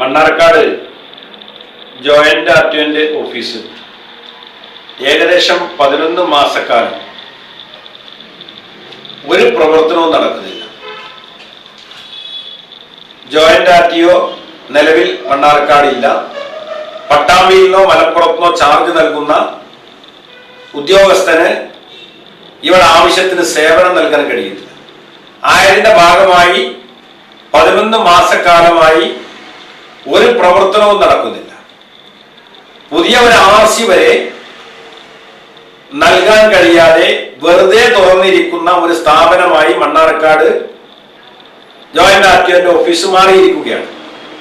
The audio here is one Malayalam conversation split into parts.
മണ്ണാർക്കാട് ജോയിന്റ് ആർടിഒന്റെ ഓഫീസ് ഏകദേശം 11 മാസക്കാലം ഒരു പ്രവർത്തനവും നടക്കുന്നില്ല. ജോയിന്റ് ആർടിഒ നിലവിൽ മണ്ണാർക്കാടില്ല. പട്ടാമ്പിയിലോ മലപ്പുറത്തോ ചാർജ് നൽകുന്ന ഉദ്യോഗസ്ഥന് ഇവിടെ ആവശ്യത്തിന് സേവനം നൽകാൻ കഴിയില്ല. ആയതിന്റെ ഭാഗമായി 11 മാസക്കാലമായി ഒരു പ്രവർത്തനവും നടക്കുന്നില്ല. പുതിയ ഒരു RC വരെ നൽകാൻ കഴിയാതെ വെറുതെ തുറന്നിരിക്കുന്ന ഒരു സ്ഥാപനമായി മണ്ണാർക്കാട് ജോയിന്റ് ആർടിഒന്റെ ഓഫീസ് മാറിയിരിക്കുകയാണ്.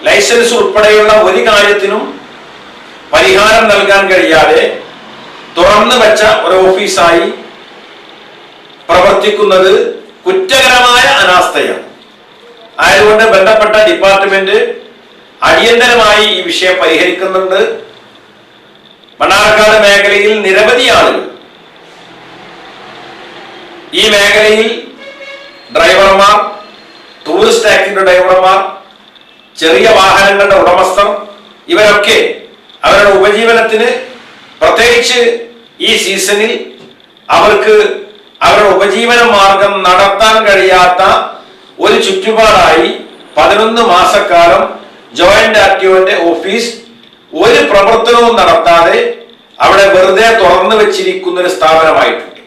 ലൈസൻസ് ഉൾപ്പെടെയുള്ള ഒരു കാര്യത്തിനും പരിഹാരം നൽകാൻ കഴിയാതെ തുറന്നു വെച്ച ഒരു ഓഫീസായി പ്രവർത്തിക്കുന്നത് കുറ്റകരമായ അനാസ്ഥയാണ്. ആയതുകൊണ്ട് ബന്ധപ്പെട്ട ഡിപ്പാർട്ട്മെന്റ് അടിയന്തരമായി ഈ വിഷയം പരിഹരിക്കുന്നുണ്ട്. മണ്ണാർക്കാട് മേഖലയിൽ നിരവധി ആളുകൾ ഈ മേഖലയിൽ ഡ്രൈവർമാർ, ടൂറിസ്റ്റ് ടാക്സിയുടെ ഡ്രൈവർമാർ, ചെറിയ വാഹനങ്ങളുടെ ഉടമസ്ഥർ ഇവരൊക്കെ അവരുടെ ഉപജീവനത്തിന് പ്രത്യേകിച്ച് ഈ സീസണിൽ അവർക്ക് അവരുടെ ഉപജീവന മാർഗം നടത്താൻ കഴിയാത്ത ഒരു ചുറ്റുപാടായി 11 മാസക്കാലം ജോയിന്റ് ആർടിഒന്റെ ഓഫീസ് ഒരു പ്രവർത്തനവും നടത്താതെ അവിടെ വെറുതെ തുറന്നു വെച്ചിരിക്കുന്ന ഒരു സ്ഥാപനമായിട്ടുണ്ട്.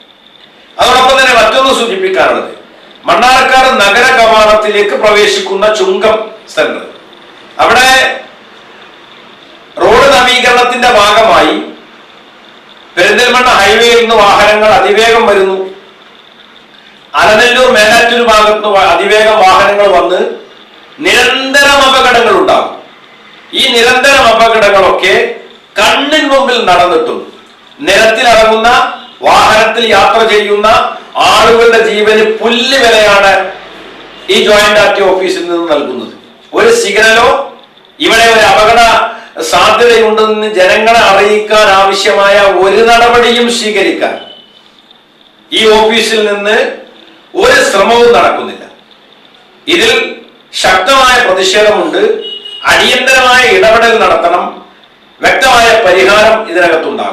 അതോടൊപ്പം തന്നെ മറ്റൊന്ന് സൂചിപ്പിക്കാനുള്ളത്, മണ്ണാർക്കാട് നഗര കവാടത്തിലേക്ക് പ്രവേശിക്കുന്ന ചുങ്കം സെന്റർ, അവിടെ റോഡ് നവീകരണത്തിന്റെ ഭാഗമായി പെരിന്തൽമണ്ണ ഹൈവേയിൽ നിന്ന് വാഹനങ്ങൾ അതിവേഗം വരുന്നു. അലനല്ലൂർ മേലാറ്റൂർ ഭാഗത്ത് അതിവേഗം വാഹനങ്ങൾ വന്ന് നിരന്തരം അപകടങ്ങൾ ഉണ്ടാകും. ഈ നിരന്തരം അപകടങ്ങളൊക്കെ കണ്ണിന് മുമ്പിൽ നടന്നിട്ടും നിരത്തിലിറങ്ങുന്ന വാഹനത്തിൽ യാത്ര ചെയ്യുന്ന ആളുകളുടെ ജീവന് പുല്ല് വിലയാണ് ഈ ജോയിന്റ് ആർടിഒ ഓഫീസിൽ നിന്ന് നൽകുന്നത്. ഒരു സിഗ്നലോ ഇവിടെ ഒരു അപകട സാധ്യതയുണ്ടെന്ന് ജനങ്ങളെ അറിയിക്കാൻ ആവശ്യമായ ഒരു നടപടിയും സ്വീകരിക്കാൻ ഈ ഓഫീസിൽ നിന്ന് ഒരു ശ്രമവും നടക്കുന്നില്ല. ഇതിൽ ശക്തമായ പ്രതിഷേധമുണ്ട്. അടിയന്തരമായ ഇടപെടൽ നടത്തണം. വ്യക്തമായ പരിഹാരം ഇതിനകത്തുണ്ടാകണം.